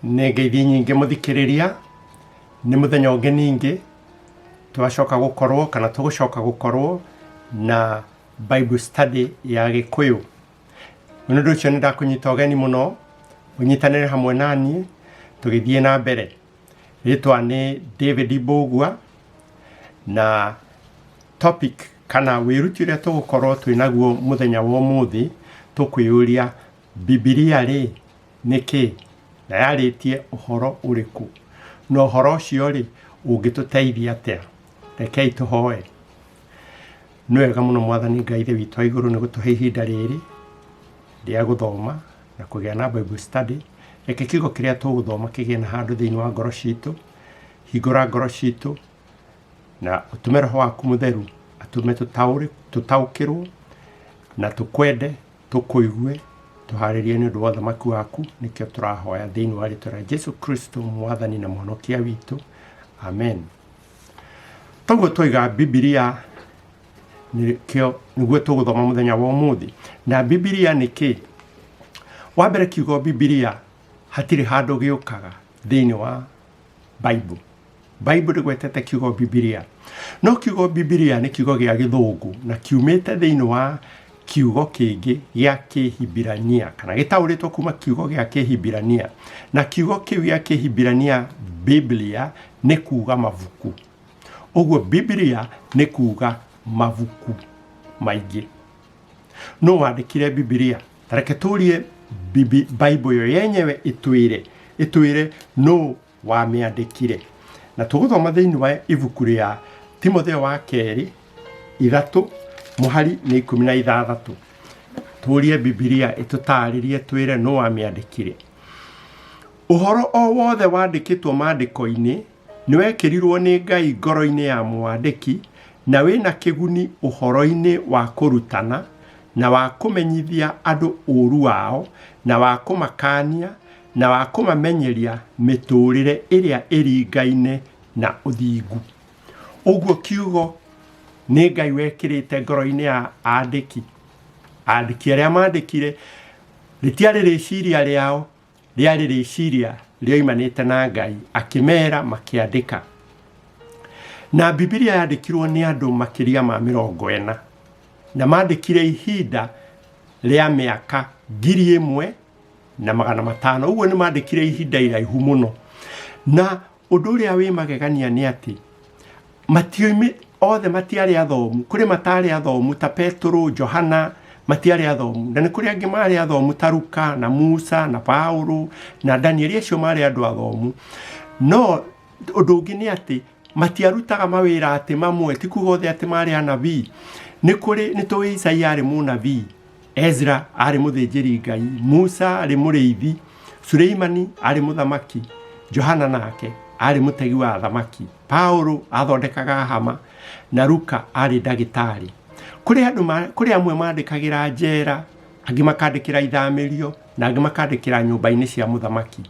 nä ngeithi nyingä må thikä rä ria nä må thenya å ngä ningä twacoka gå korwo kana tå gå coka gå korwo na Bible study ya Gikuyu. Nä ndå å cio nä ndakå nyita å geni må no å nyitanä re hamwe naniä tå gä thiä na mbere. Rĩtwa nĩ David Bogua na topic kana wĩruti ũrĩa tũgũkorwo twĩ naguo mũthenya wa ũmũthĩ tũkwĩyũria Biblia rĩ nĩkĩ na yarĩtie ũhoro ũrĩkũ na ũhoro ũcio rĩ ũngĩtũteithia atĩa. Rekei tũhoe. Nĩ wega mũno Mwathani Ngai Ithe witũ wa igũrũ nĩ gũtũhe ihinda rĩrĩ rĩa gũthoma na kũgĩa na Bible study. Reke kiugo kĩrĩa tũgũthoma kĩgĩe na handũ thĩinĩ wa ngoro citũ. Hingũra ngoro citũ na ũtũme Roho waku Mũtheru atũme tũtaũkĩrwo na tũkwende tũkũigue tũharĩrie nĩ ũndũ wa ũthamaki waku. Nĩkĩo tũrahoya thĩinĩ wa rĩĩtwa rĩa Jesũ Kristo Mwathani na Mũhonokia witũ. Amen. Toguo tũiga Biblia nĩguo tũgũthoma mũthenya wa ũmũthĩ. Na Biblia nĩ kĩ? Wa mbere kiugo Biblia hatirĩ handũ gĩũkaga thĩinĩ wa Bible. Bible gwetete kiugo Biblia. No kiugo Biblia nĩ kiugo gĩa Gĩthũngũ na kiumĩte thĩinĩ wa kiugo kĩngĩ gĩa Kĩhibirania kana gĩtaũrĩtwo kuma kiugo gĩa Kĩhibirania. Na kiugo kĩu gĩa Kĩhibirania Biblia nĩ kuuga mabuku. Ũguo Biblia nĩ kuuga mabuku maingĩ. No wandĩkire Biblia. Tareke tũrie Bible yo yenyewe ĩtwĩre no wamĩandĩkire. Na tũgũthoma thĩinĩ wa ibuku rĩa Timotheo wa kerĩ 3:16. Tũrie Biblia ĩtũtarĩrie twĩre no wamĩandĩkire. Ũhoro o wothe wandĩkĩtwo maandĩko-inĩ nĩ wekĩrirwo nĩ Ngai ngoro-inĩ ya mwandĩki na wĩna kĩguni ũhoro-inĩ wa kũrutana na wa kũmenyithia andũ ũũru wao na wa kũmakania na wa kũmamenyeria mĩtũũrĩre ĩrĩa ĩringaine na ũthingu. Ũguo kiugo nĩ Ngai wekĩrĩte ngoro-inĩ ya andĩki. Andĩki arĩa maandĩkire rĩtiarĩ rĩciria rĩao, rĩarĩ rĩciria rĩoimanĩte na Ngai akĩmera makĩandĩka. Na Biblia yandĩkirwo nĩ andũ makĩria ma 40 na maandĩkire ihinda rĩa mĩaka 1,500. Ũguo nĩ maandĩkire ihinda iraihu mũno. Na ũndũ ũrĩa wĩ magegania nĩ atĩ matioimi othe matiarĩ athomu. Kũrĩ matarĩ athomu ta Petro, Johana matiarĩ athomu. Na nĩ kũrĩ angĩ marĩ athomu ta Luka na Musa na Paulo na Danieli, acio marĩ andũ athomu. No ũndũ ũngĩ nĩ atĩ matiarutaga mawĩra atĩ mamwe, ti kuuga othe atĩ marĩ anabii. Nĩ tũĩ Isaia arĩ mũnabii, Ezra arĩ mũthĩnjĩri Ngai, Musa arĩ mũrĩithi, Suleimani arĩ mũthamaki, Johana nake arĩ mũtegi wa thamaki, Paulo athondekaga hama na Luka arĩ ndagĩtarĩ. Kũrĩ amwe maandĩkagĩra njera, angĩ makandĩkĩra ithamĩrio na angĩ makandĩkĩra nyũmba-inĩ cia mũthamaki.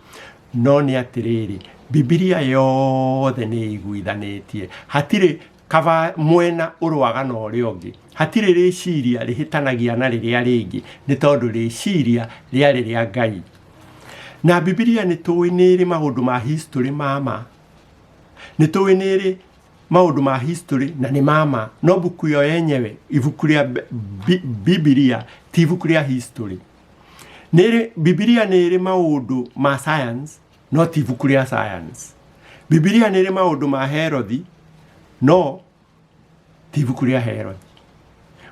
No nĩ atĩrĩrĩ, Biblia yothe nĩ iguithanĩtie. Hatirĩ kava mwena ũrũaga na ũrĩa ũngĩ. Hatirĩ rĩciria rĩhĩtanagia na rĩrĩa rĩngĩ nĩ tondũ rĩciria rĩarĩ rĩa Ngai. Na Biblia nĩ tũĩ nĩ ĩrĩ maũndũ ma history mama. Nĩ tũĩ nĩ ĩrĩ maũndũ ma history na nĩ mama. No buku yo yenyewe, ibuku rĩa Biblia ti ibuku rĩa history. Biblia nĩ ĩrĩ maũndũ ma science no ti ibuku rĩa science. Biblia nĩ ĩrĩ maũndũ ma Herod no ti ibuku rĩa Herod.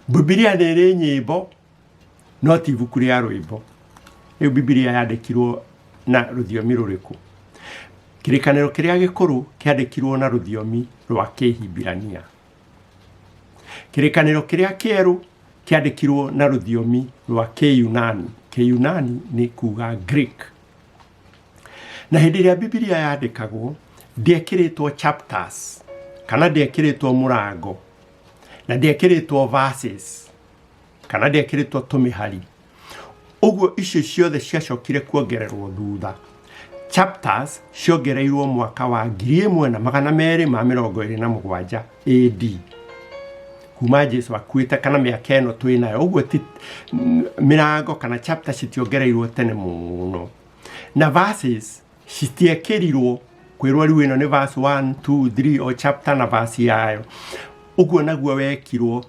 Biblia nĩ ĩrĩ nyĩmbo no ti ibuku rĩa rwĩmbo. Rĩu Biblia yandĩkirwo na rũthiomi rũrĩkũ? Kĩrĩkanĩro kĩrĩa gĩkũrũ kĩandĩkirwo na rũthiomi rwa Kĩhibirania. Kĩrĩkanĩro kĩrĩa kĩerũ kĩandĩkirwo na rũthiomi rwa Kĩyunani. Kĩyunani nĩ kuuga Greek. Na hĩndĩ ĩrĩa Biblia yandĩkagwo ndĩekĩrĩtwo chapters kana ndĩekĩrĩtwo mũrango na ndĩekĩrĩtwo verses kana ndĩekĩrĩtwo tũmĩhari. Ũguo icio ciothe ciacokire kuongererwo thutha. Chapters ciongereirwo mwaka wa 1227 AD. Kuma Jesu akuĩte kana mĩaka ĩno twĩ nayo. Ũguo ti mĩrango kana chapters citiongereirwo tene mũno. Na verses citiekĩrirwo kwĩrwo rĩu ĩno nĩ verse 1 2 3 o chapter na verse yayo. Ũguo naguo wekirwo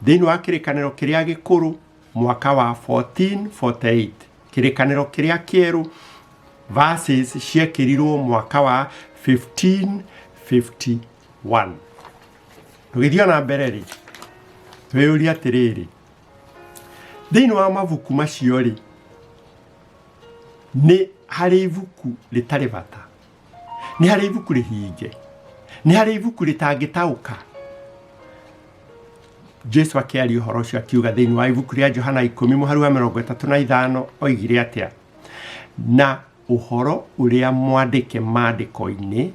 thĩinĩ wa kĩrĩkanĩro kĩrĩa gĩkũrũ mwaka wa 1448. Kĩrĩkanĩro kĩrĩa kĩerũ verses ciekĩrirwo mwaka wa 1551. Tũgĩthiĩ na mbere rĩ, twĩyũria atĩrĩrĩ, thĩinĩ wa mabuku macio rĩ, nĩ harĩ ibuku rĩtarĩ bata, nĩ harĩ ibuku rĩhinge, nĩ harĩ ibuku rĩtangĩtaũka. Jesu akĩaria ũhoro ũcio akiuga thĩinĩ wa ibuku rĩa Johana 10:35 oigire atĩa: na ũhoro ũrĩa mwandĩke maandĩko-inĩ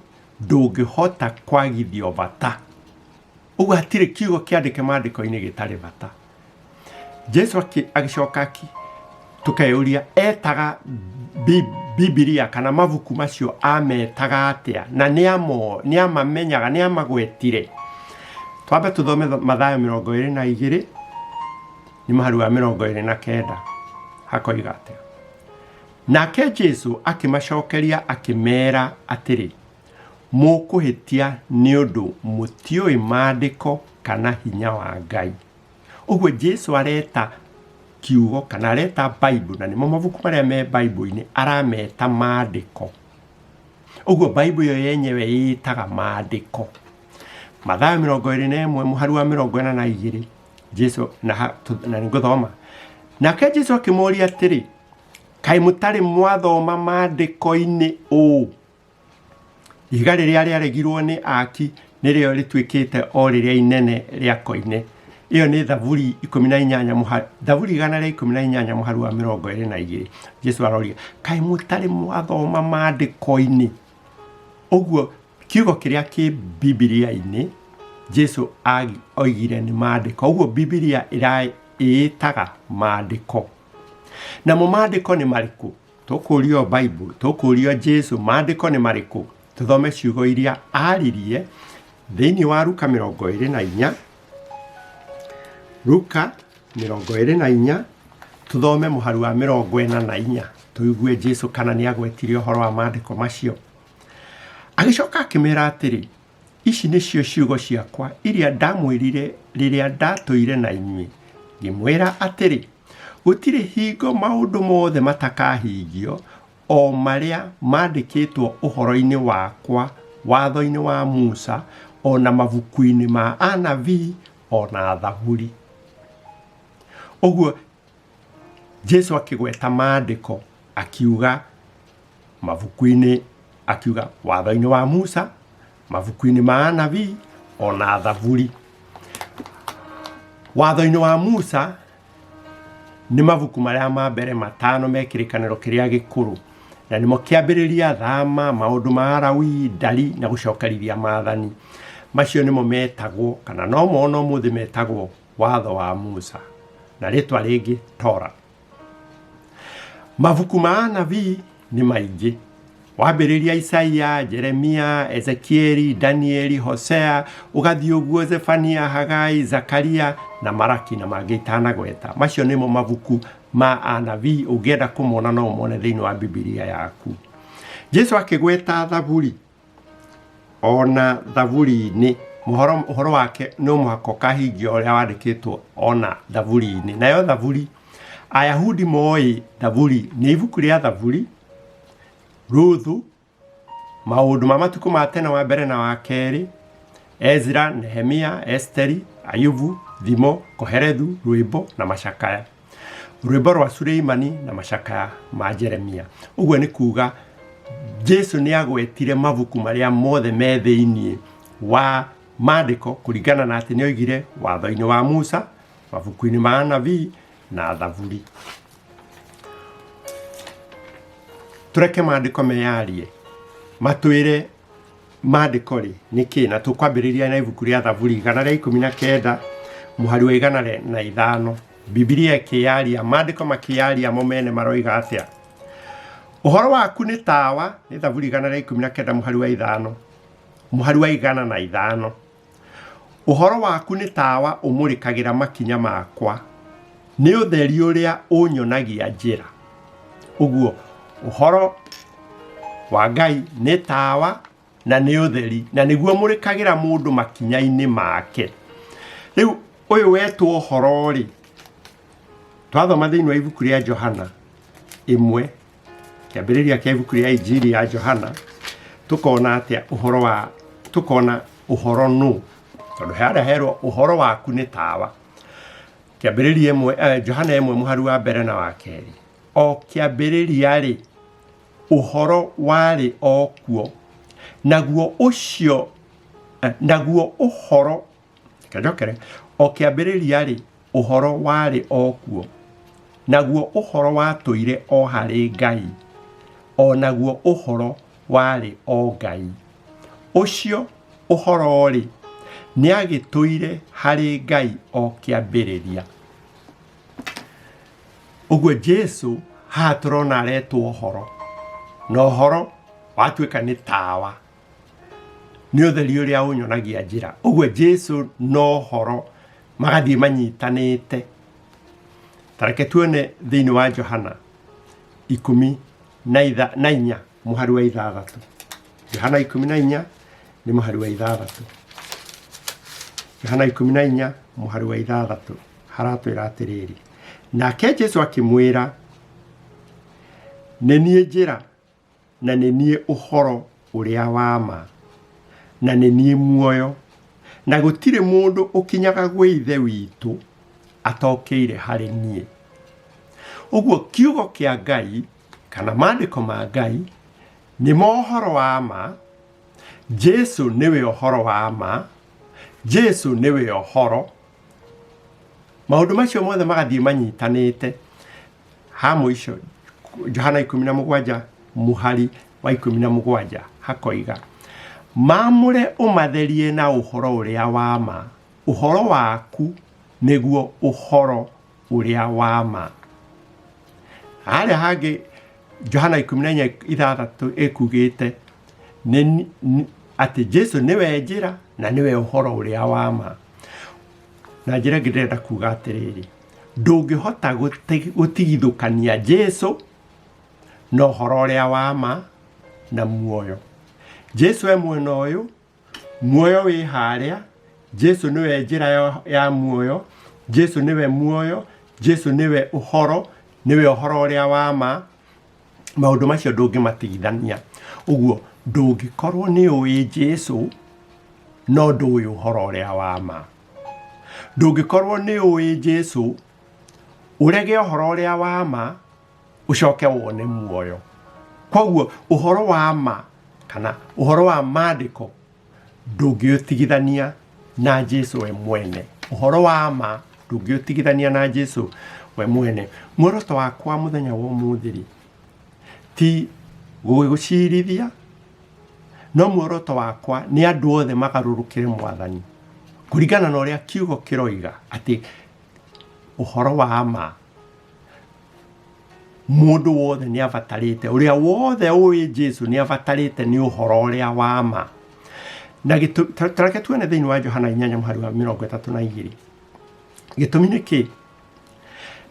ndũngĩhota kwagithio bata. Ũguo hatirĩ kiugo kĩandĩke maandĩko-inĩ gĩtarĩ bata. Jesu agĩcoka tukeyũria etaga Biblia kana mabuku macio ametaga atĩa, na nĩamamenyaga, nĩamagwetire. Twambe tuthome Mathayo 22 nĩ mũhari wa 29 hakoiga atĩa: nake Jesu akĩmacokeria akĩmeera atĩrĩ, mũkũhĩtia nĩ ũndũ mũtiũĩ maandĩko kana hinya wa Ngai. Ũguo Jesu areta kiugo kana areta Bible, na nĩmo mabuku marĩa me Bible-inĩ arameta maandĩko. Ũguo Bible yo yenyewe yĩtaga maandĩko. Mathayo 21 mũhari wa 42 Jesu na nĩngũthoma. Nake Jesu akĩmoria atĩrĩ, kaĩ mũtarĩ mwathoma maandĩko-inĩ ũũ? Ihiga rĩrĩa rĩaregirwo nĩ aki nĩrĩo rĩtuĩkĩte o rĩrĩa inene rĩa koine. Iyo nĩ Thaburi 18 Thaburi 118 mũhari wa 22. Jesu aroria, kaĩ mũtarĩ mwathoma maandĩko-inĩ? Ũguo kiugo kĩrĩa kĩ Biblia-inĩ Jesu oigire nĩ maandĩko. Ũguo Biblia ĩtaga maandĩko. Namo maandĩko nĩ marĩkũ? Tũkũũrio Bible, tũkũũrio Jesu, maandĩko nĩ marĩkũ? Tuthome ciugo iria aririe thĩinĩ wa Luka 24. Luka 24 tuthome mũhari wa 44 tuigue Jesu kana nĩ agwetirie ũhoro wa maandĩko macio. Agĩcoka akĩmeera atĩrĩ, ici nĩcio ciugo ciakwa iria ndamwĩrire rĩrĩa ndatũire na inyuĩ, ngĩmwĩra atĩrĩ, gũtirĩ hingo maũndũ mothe matakahingio o marĩa maandĩkĩtwo ũhoro-inĩ wakwa watho-inĩ wa Musa, o na mabuku-inĩ ma anabii, o na Thaburi. Ũguo Jesu akĩgweta maandĩko akiuga mabuku-inĩ, akiuga watho-inĩ wa Musa, mabuku-inĩ ma anabii, o na Thaburi. Watho-inĩ wa Musa nĩ mabuku marĩa ma mbere matano me kĩrĩkanĩro kĩrĩa gĩkũrũ, na nĩmo kĩambĩrĩria, thama, maũndũ ma Lawi, ndari na gũcokerithia maathani. Macio nĩmo metagwo kana no mono mũthĩ metagwo watho wa Musa, na rĩtwa rĩngĩ Tora. Mabuku ma anabii nĩ maingĩ. Wambĩrĩria Isaia, Jeremia, Ezekieli, Danieli, Hosea, ũgathiĩ ũguo Zefania, Hagai, Zakaria na Malaki na mangĩ itanagweta. Macio nĩmo mabuku ma anabii, ũngĩenda kũmona no ũmone thĩinĩ wa Biblia yaku. Jesu akĩgweta Thaburi. Ona Thaburi-inĩ ũhoro wake no mũhaka ũkahingio ũrĩa wandĩkĩtwo ona Thaburi-inĩ. Nayo Thaburi, Ayahudi moĩ Thaburi nĩ ibuku rĩa Thaburi, Ruthu, maũndũ ma matukũ ma tene wa mbere na wa kerĩ, Ezra, Nehemia, Esteri, Ayubu, Thimo, Koherethu, Rwĩmbo na macakaya. Rwĩmbo rwa Suleimani na macakaya ma Jeremia. Ũguo nĩ kuuga Jesu nĩ agwetire mabuku marĩa mothe me thĩinĩ wa maandĩko kũringana na atĩ nĩ oigire watho-inĩ wa Musa, mabuku-inĩ ma anabii na Thaburi. Tureke maandĩko meyarie, matwĩre maandĩko rĩ nĩkĩ, na tũkwambĩrĩria na ibuku rĩa Thaburi 119 mũhari wa 105. Biblia ĩkĩyaria, maandĩko makĩyaria mo mene maroiga atĩa: ũhoro waku nĩ tawa, nĩ Thaburi 119 mũhari wa 5, mũhari wa 105. Ũhoro waku nĩ tawa ũmũrĩkagĩra makinya makwa, nĩ ũtheri ũrĩa ũnyonagia njĩra. Ũguo ũhoro wa Ngai nĩ tawa na nĩ ũtheri na nĩguo mũrĩkagĩra mũndũ makinya-inĩ make. Rĩu ũyũ wetwo ũhoro rĩ, twathoma thĩinĩ wa ibuku rĩa Johana 1 kĩambĩrĩria kĩa ibuku rĩa Injili ya Johana, tukona atĩa ũhoro nũ, tondũ harĩa herwo ũhoro waku nĩ tawa. Kĩambĩrĩria Johana 1 mũhari wa mbere na wa kerĩ. O kĩambĩrĩria rĩ, ũhoro warĩ o kuo, naguo ũhoro kajokere. O kĩambĩrĩria rĩ, ũhoro warĩ o kuo, naguo ũhoro watũire o harĩ Ngai, o naguo ũhoro warĩ o Ngai. Ũcio ũhoro rĩ, nĩagĩtũire harĩ Ngai o kĩambĩrĩria. Ũguo Jesu haha tũrona aretwo ũhoro, na ũhoro watuĩka nĩ tawa, nĩ ũtheri ũrĩa ũnyonagia njĩra. Ũguo Jesu no ũhoro magathiĩ manyitanĩte. Tareke tuone thĩinĩ wa Johana 14 mũhari wa 6. Johana 14 nĩ mũhari wa 6. Johana 14 mũhari wa 6 haratwĩra atĩrĩrĩ, nake Jesu akĩmwĩra, nĩ niĩ njĩra na nĩ niĩ ũhoro ũrĩa wa ma na nĩ niĩ muoyo, na gũtirĩ mũndũ ũkinyaga gwĩ Ithe witũ atokeire harĩ niĩ. Ũguo kiugo kĩa Ngai kana maandĩko ma Ngai nĩ mohoro wa ma. Jesu nĩwe ũhoro wa ma. Jesu nĩwe ũhoro. Maũndũ macio mothe magathiĩ manyitanĩte. Ha mũico Johana 17 mũhari wa 17 hakoiga, mamũre ũmatherie na ũhoro ũrĩa wa ma. Ũhoro waku nĩguo ũhoro ũrĩa wa ma. Harĩa hangĩ Johana 14:6 ĩkugĩte atĩ Jesu nĩwe njĩra na nĩwe ũhoro ũrĩa wa ma. Na njĩra ngĩrenda kuga atĩrĩrĩ, ndũngĩhota gũtigithũkania Jesu na ũhoro ũrĩa wa ma na muoyo. Jesu e mwena ũyũ, muoyo wĩ harĩa. Jesu nĩwe njĩra ya muoyo. Jesu nĩwe muoyo. Jesu nĩwe ũhoro, nĩwe ũhoro ũrĩa wa ma. Maũndũ macio ndũngĩmatigithania. Ũguo ndũngĩkorwo nĩ ũĩ Jesu no ndũĩ ũhoro ũrĩa wa ma. Ndũngĩkorwo nĩ ũĩ Jesu ũrege ũhoro ũrĩa wa ma ũcoke wone muoyo. Koguo ũhoro wa ma kana ũhoro wa maandĩko ndũngĩũtigithania na Jesu we mwene. Ũhoro wa ma ndũngĩũtigithania na Jesu we mwene. Muoroto wakwa mũthenya wa ũmũthĩ ti gũgũcirithia, no muoroto wakwa nĩ andũ othe magarũrũkĩre Mwathani kũringana na ũrĩa kiugo kĩroiga atĩ ũhoro wa ma mũndũ wothe nĩ abatarĩte. Ũrĩa wothe ũĩ Jesu nĩ abatarĩte nĩ ũhoro ũrĩa wa ma. Na tareke tuone thĩinĩ wa Johana 8 mũhari wa 32. Gĩtũmi nĩ kĩ?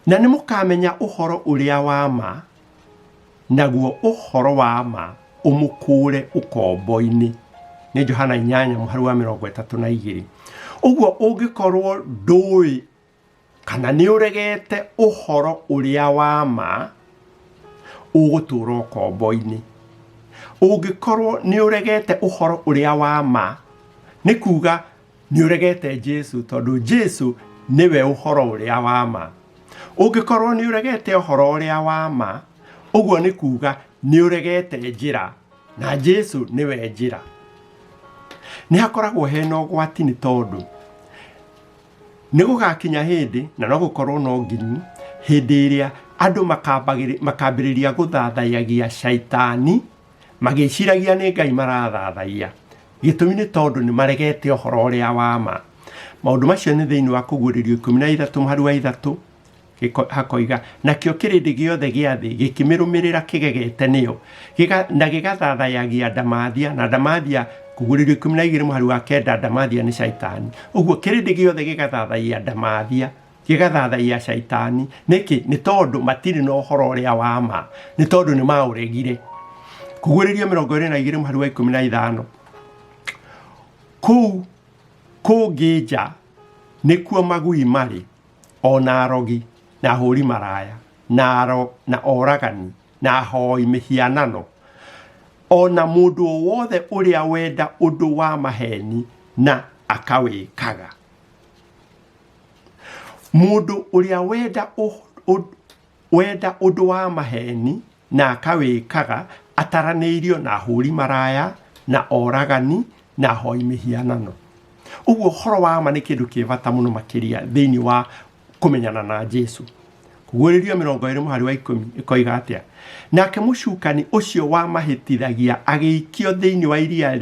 Na nĩ mũkamenya ũhoro ũrĩa wa ma, naguo ũhoro wa ma ũmũkũre ũkombo-inĩ. Nĩ Johana 8 mũhari wa 32. Ũguo ũngĩkorwo ndũĩ kana nĩ ũregete ũhoro ũrĩa wa ma, ũgũtũũra ũkombo-inĩ. Ũngĩkorwo nĩ ũregete ũhoro ũrĩa wa ma, nĩ kuga nĩ ũregete Jesu, tondũ Jesu nĩwe ũhoro ũrĩa wa ma. Ũngĩkorwo nĩ ũregete ũhoro ũrĩa wa ma, ũguo nĩ kuga nĩ ũregete njĩra, na Jesu nĩwe njĩra. Nĩ hakoragwo hena ũgwati nĩ tondũ nĩ gũgakinya hĩndĩ, na no gũkorwo no nginyu, hĩndĩ ĩrĩa andũ makambĩrĩria gũthathaiyagia shaitani, magĩciragia nĩ Ngai marathathaiya. Gĩtũmi nĩ tondũ nĩ maregete ũhoro ũrĩa wa ma. Maũndũ macio nĩ thĩinĩ wa Kũguũrĩrio 13 mũhari wa 3 hakoiga, nakĩo kĩrĩndĩ gĩothe gĩa thĩ gĩkĩmĩrũmĩrĩra kĩgegete nĩyo, na gĩgathathaiyagia ndamathia, na ndamathia Kũguũrĩrio 12 mũhari wa 9, ndamathia nĩ shaitani. Ũguo kĩrĩndĩ gĩothe gĩgathathaiya ndamathia, gĩgathathaiya shaitani. Nĩkĩ? Nĩ tondũ matirĩ na ũhoro ũrĩa wa ma, nĩ tondũ nĩ maũregire. Kũguũrĩrio 22 mũhari wa 15. Kũu kũngĩ nja nĩkuo magui marĩ, ona arogi na ahũri maraya na oragani na ahoi mĩhianano, ona mũndũ o wothe ũrĩa wenda ũndũ wa maheni na akawĩkaga. Mũndũ ũrĩa wenda ũndũ wa maheni na akawĩkaga ataranĩirio na ahũri maraya na oragani na ahoi mĩhianano. Ũguo ũhoro wa ma nĩ kĩndũ kĩ bata mũno makĩria thĩinĩ wa kũmenyana na Jesũ. Kũguũrĩrio 20 mũhari wa 10 ĩkoiga atĩa? Nake mũcukani ũcio wa mahĩtithagia agĩikio thĩinĩ wa iria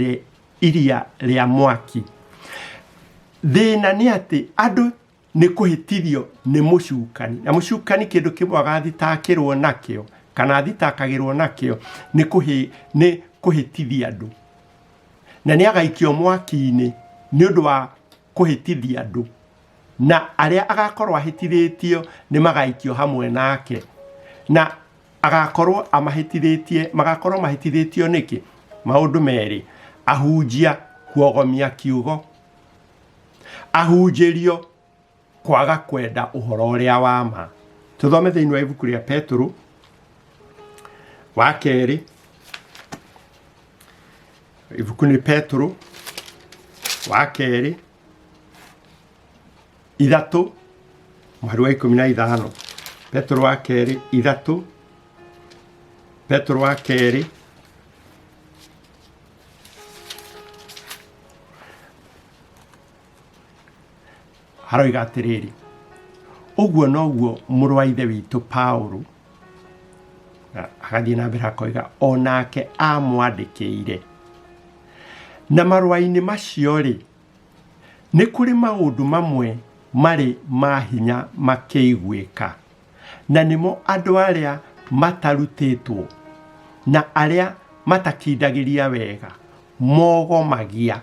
rĩa mwaki. Thĩna nĩ atĩ andũ nĩ kũhĩtithio nĩ mũcukani, na mũcukani kĩndũ kĩmwe agathitakĩrwo nakĩo kana athitakagĩrwo nakĩo nĩ kũhĩtithia andũ, na nĩ agaikio mwaki-inĩ nĩ ũndũ wa kũhĩtithia andũ, na arĩa agakorwo ahĩtithĩtio nĩ magaikio hamwe nake, na magakorwo mahĩtithĩtio nĩkĩ? Maũndũ merĩ: ahunjia kuogomia kiugo, ahunjĩrio kwaga kwenda ũhoro ũrĩa wa ma. Tũthome thĩinĩ wa ibuku rĩa Petro wa kerĩ, ibuku nĩ Petro wa kerĩ 3 mũhari wa 15. Petro wa kerĩ 3, Petro wa kerĩ haroiga atĩrĩrĩ: ũguo noguo mũrũ wa ithe witũ Paulo, agathiĩ na mbere akoiga, onake amwandĩkĩire. Na marũa-inĩ macio-rĩ, nĩ kũrĩ maũndũ mamwe marĩ ma hinya makĩiguĩka, na nĩmo andũ arĩa matarutĩtwo na arĩa matakindagĩria wega mogomagia,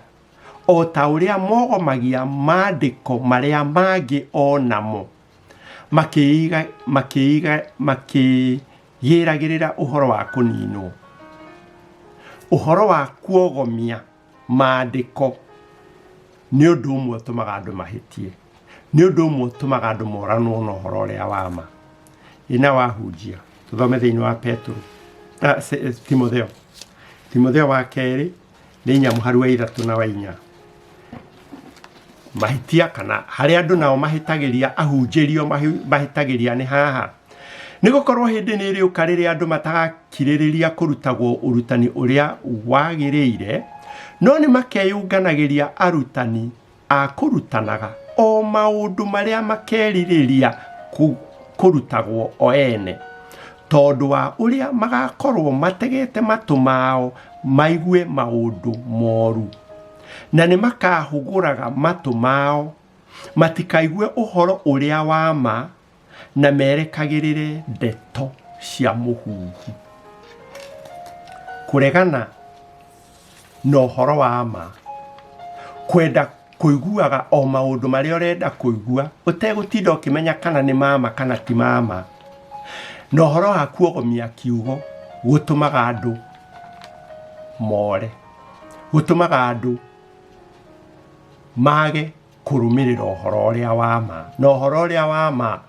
o ta ũrĩa mogomagia maandĩko marĩa mangĩ o namo, makĩgĩragĩrĩra ũhoro wa kũninwo. Ũhoro wa kuogomia maandĩko nĩ ũndũ ũmwe ũtũmaga andũ mahĩtie, nĩ ũndũ ũmwe ũtũmaga andũ moranwo na ũhoro ũrĩa wa ma. Ĩna wahunjia, tũthome thĩinĩ wa Petro Timotheo wa kerĩ nĩ 4 mũhari wa 3 na wa 4. Mahĩtia kana harĩa andũ nao mahĩtagĩria ahunjĩrio mahĩtagĩria nĩ haha: nĩ gũkorwo hĩndĩ nĩ ĩrĩũka rĩrĩa andũ matagakirĩrĩria kũrutagwo ũrutani ũrĩa wagĩrĩire, no nĩ makeyũnganagĩria arutani a kũrutanaga o maũndũ marĩa makerirĩria kũrutagwo o ene, tondũ wa ũrĩa magakorwo mategete matũ mao maigue maũndũ moru, na nĩ makahũgũraga matũ mao matikaigue ũhoro ũrĩa wa ma, na merekagĩrĩre ndeto cia mũhuhu. Kũregana na ũhoro wa ma, kwenda kũiguaga o maũndũ marĩa ũrenda kũigua ũtegũtinda ũkĩmenya kana nĩ mama kana ti mama, na ũhoro wa kuogomia kiugo gũtũmaga andũ more, gũtũmaga andũ mage kũrũmĩrĩra ũhoro ũrĩa wa ma, na ũhoro ũrĩa wa ma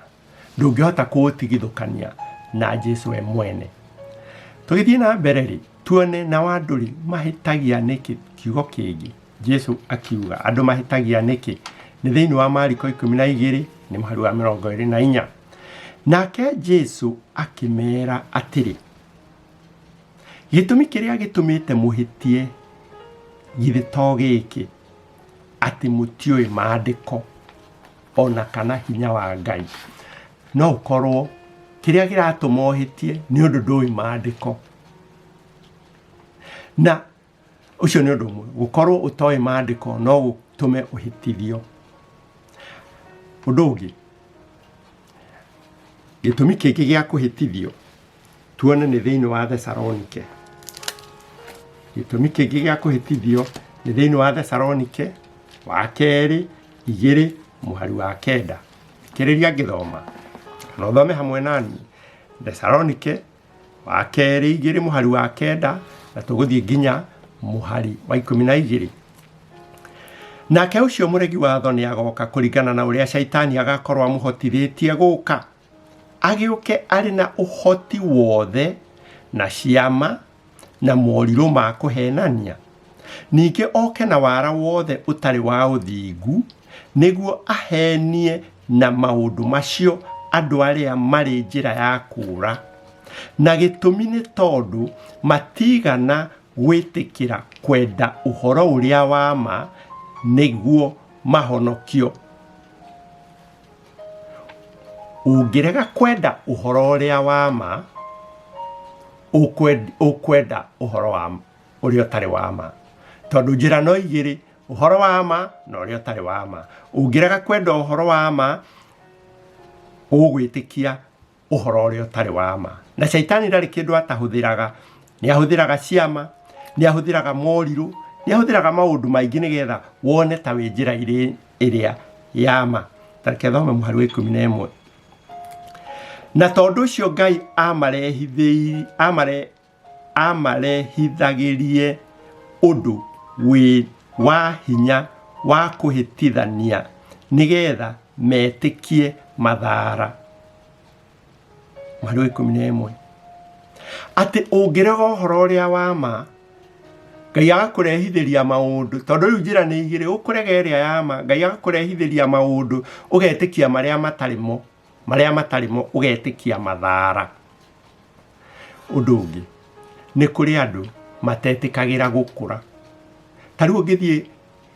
ndũngĩhota kũũtigithũkania na Jesũ we mwene. Tũgĩthiĩ na mbere rĩ, tuone na andũ mahĩtagia nĩkĩ kiugo kĩngĩ. Jesũ akiuga andũ mahĩtagia nĩkĩ? Nĩ thĩinĩ wa Maandiko 12 nĩ mũhari wa 24. Nake Jesũ akĩmeera atĩrĩ, gĩtũmi kĩrĩa gĩtũmĩte mũhĩtie githĩ to gĩkĩ, atĩ mũtiũĩ Maandĩko ona kana hinya wa Ngai. No ũkorwo kĩrĩa kĩratũma ũhĩtie nĩ ũndũ ndũĩ Maandĩko, na ũcio nĩ ũndũ ũmwe. Gũkorwo ũtoĩ Maandĩko no gũtũme ũhĩtithio. Ũndũ ũngĩ, gĩtũmi kĩngĩ gĩa kũhĩtithio tuone nĩ thĩinĩ wa Thesalonike. Gĩtũmi kĩngĩ gĩa kũhĩtithio nĩ thĩinĩ wa Thesalonike wa kerĩ 2 mũhari wa 9. Kĩrĩria ngĩthoma kana ũthome hamwe nani. Thesalonike wa kerĩ 2 mũhari wa 9 na tuguthie nginya muhari wa 12. Nake ucio muregi watho ni agoka kuringana na uria shaitani agakorwo amuhotithĩtie gũka agiuke ari na uhoti wothe na ciama na morirũ ma kũhenania, ningĩ oke na wara wothe ũtarĩ wa ũthingu nĩguo ahenie na maũndũ macio andũ arĩa marĩ njĩra ya kũũra, na gĩtũmi nĩ tondũ matigana gwĩtĩkĩra kwenda ũhoro ũrĩa wa ma nĩguo mahonokio. Ũngĩrega kwenda ũhoro ũrĩa wa ma, ũkwenda ũhoro wa ũrĩa ũtarĩ wa ma, tondũ njĩra no igĩrĩ, ũhoro wa ma na ũrĩa ũtarĩ wa ma. Ũngĩrega kwenda ũhoro wa ma, ũgwĩtĩkia ũhoro ũrĩa ũtarĩ wa ma. Na shaitani ndarĩ kĩndũ atahũthĩraga, nĩ ahũthĩraga ciama, nĩ ahũthĩraga morirũ, nĩ ahũthĩraga maũndũ maingĩ nĩgetha wone ta wĩ njĩra ĩrĩa ya ma. Tareke thome mũhari wa 11. Na tondũ ũcio Ngai amarehithagĩrie ũndũ wĩ wa hinya wa kũhĩtithania nĩgetha metĩkie mathaara. Mũhari wa 11. Atĩ ũngĩrega ũhoro ũrĩa wa ma, Ngai agakũrehithĩria maũndũ, tondũ rĩu njĩra nĩ igĩrĩ, ũkũrega ĩrĩa ya ma, Ngai agakũrehithĩria maũndũ ũgetĩkia marĩa matarĩ mo ũgetĩkia mathaara. Ũndũ ũngĩ nĩ kũrĩ andũ matetĩkagĩra gũkũra. Ta rĩu ũngĩthiĩ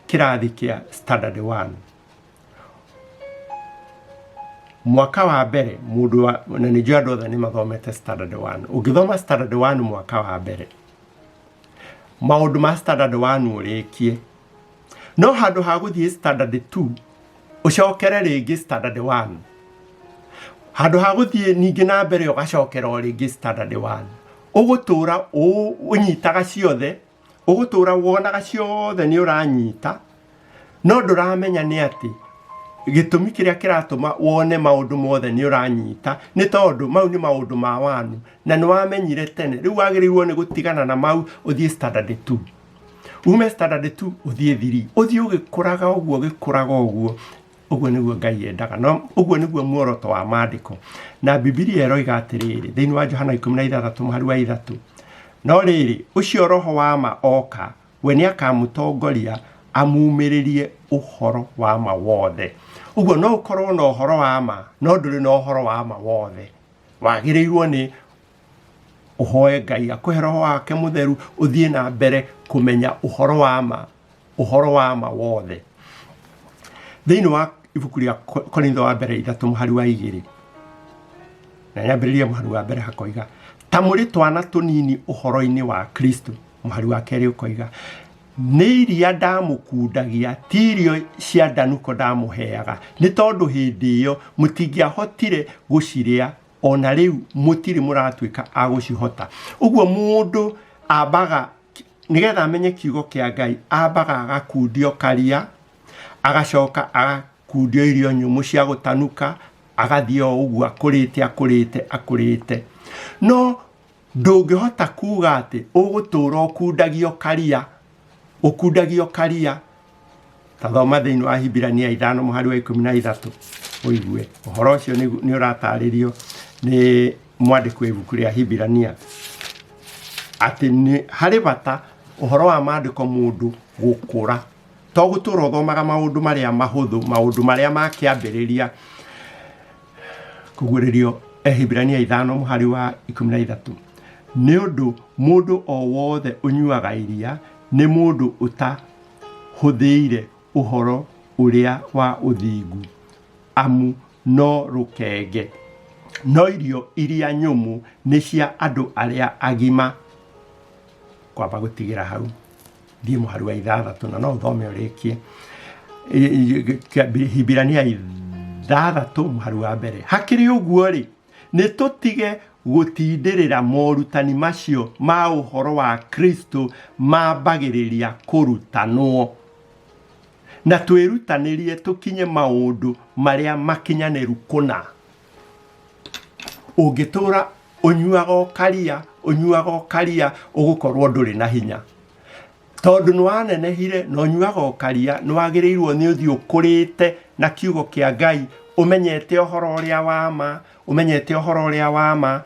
kĩrathi kĩa standard 1, mwaka wa mbere na nĩ njũĩ andũ othe nĩ mathomete standard 1, ũngĩthoma standard 1 mwaka wa mbere, maũndũ ma standard 1 ũrĩkie, no handũ ha gũthiĩ standard 2 ũcokere rĩngĩ standard 1, handũ ha gũthiĩ ningĩ na mbere ũgacokera o rĩngĩ standard 1, ũgũtũra ũnyitaga ciothe, ũgũtũra wonaga ciothe nĩ ũranyita, no ndũramenya nĩ atĩ gĩtũmi kĩrĩa kĩratũma wone maũndũ mothe nĩ ũranyita nĩ tondũ mau nĩ maũndũ ma wanu na nĩ wamenyire tene. Rĩu wagĩrĩirwo nĩ gũtigana na mau ũthiĩ standard 2, ume standard 2 ũthiĩ 3, ũthiĩ ũgĩkũraga ũguo. Ũguo nĩguo Ngai endaga, no ũguo nĩguo muoroto wa Maandiko. Na Biblia ĩroiga atĩrĩrĩ thĩinĩ wa Johana 16 mũhari wa 3, no rĩrĩ ũcio roho wa ma oka, we nĩ akamũtongoria amumĩrĩrie ũhoro wa ma wothe. Ũguo no ũkorwo na ũhoro wa ma, no ndũrĩ na ũhoro wa ma wothe. Wagĩrĩirwo nĩ ũhoe Ngai akũhe roho wake mũtheru ũthiĩ na mbere kũmenya ũhoro wa ma wothe. Thĩinĩ wa ibuku rĩa Korintho wa mbere 3 mũhari wa 2, na nyambĩrĩria mũhari wa mbere hakoiga, ta mũrĩ twana tũnini ũhoro-inĩ wa Kristo. Mũhari wa 2 ũkoiga, nĩ iria ndamũkundagia, ti irio cia ndanuko ndamũheaga, nĩ tondũ hĩndĩ ĩyo mũtingĩahotire gũcirĩa, ona rĩu mũtirĩ mũratuĩka a gũcihota. Ũguo mũndũ ambaga nĩgetha amenye kiugo kĩa Ngai, ambaga agakundio karia, agacoka agakundio irio nyũmũ cia gũtanuka, agathiĩ o ũguo akũrĩte. No ndũngĩhota kuuga atĩ ũgũtũũra ũkundagio karia. Ta thoma thĩinĩ wa Hibirania 5 mũhari wa 13 ũigue ũhoro ũcio nĩ ũratarĩrio nĩ mwandĩki wa ibuku rĩa Hibirania, atĩ nĩ harĩ bata ũhoro wa Maandĩko mũndũ gũkũra, to gũtũũra ũthomaga maũndũ marĩa mahũthũ, maũndũ marĩa ma kĩambĩrĩria. Kũguũrĩrio Hibirania 5 mũhari wa 13, nĩ ũndũ mũndũ o wothe ũnyuaga iria nĩ mũndũ ũtahũthĩire ũhoro ũrĩa wa ũthingu, amu no rũkenge, no irio iria nyũmũ nĩ cia andũ arĩa agima. Kwamba gũtigĩra hau, thiĩ mũhari wa 6 na no ũthome ũrĩkie. Hibirania 6 mũhari wa mbere, hakĩrĩ ũguo-rĩ, nĩ tũtige gũtindĩrĩra morutani macio ma ũhoro wa Kristo mambagĩrĩria kũrutanwo, na twĩrutanĩrie tũkinye maũndũ marĩa makinyanĩru kũna. Ũngĩtũũra unyuaga ukaria ugukorwo nduri na hinya tondu nwanenehire no nyuaga ukaria nwagirirwo ni uthi ukurite na kiugo kia Ngai umenyete ohoro uria wama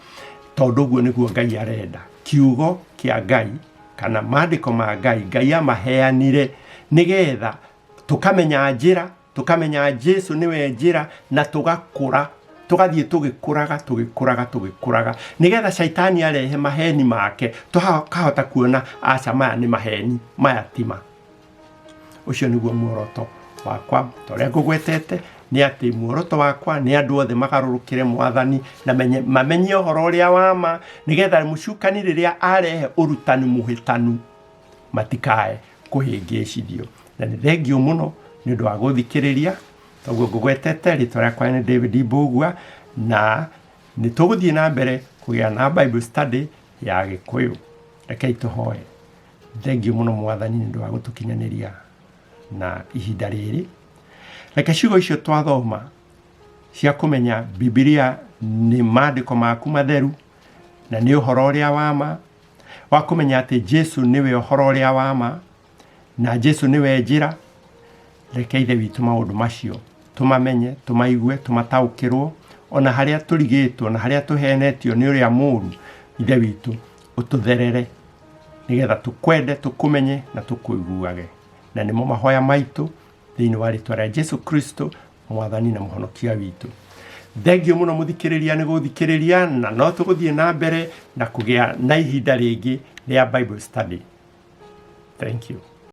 tondu guo niguo Ngai arenda kiugo kia Ngai kana maandiko ma Ngai amaheanire nigetha tukamenya Jesu niwe njira na tugakura tugathie tugikuraga nigetha shaitani arehe maheni make tukahota kuona aca maya ni maheni maya tima ucio niguo muoroto wakwa toria ngugwetete ni ati muoroto wakwa ni andu othe magarurukire mwathani na mamenye ohoro uria wama nigetha mucukani riria arehe urutani muhitanu matikae kuhingicithio na ni thengio muno ni undu wa guthikiriria toguo ngugwetete ritwa riakwa ni David Mbugua na ni tuguthie na mbere kugia na Bible study ya Gikuyu rekei tuhoe thengio muno mwathani ni undu wa gutukinyaniria na ihinda riri reke ciugo icio twathoma cia kumenya Biblia ni maandiko maku matheru na ni uhoro uria wama wa kumenya ati Jesu niwe uhoro uria wama na Jesu niwe njira reke ithe witu maundu macio tumamenye tumaigue tumataukirwo ona haria turigitwo na haria tuhenetio ni uria muru ithe witu ututherere nigetha tukwende tukumenye na tukuiguage na nimo mahoya maitu thiini wa ritwa ria Jesu Kristo mwathani na muhonokia witu thengio muno muthikiriria ni guthikiriria na no tuguthie na mbere na kugia na ihinda ringi ria Bible study. Thank you.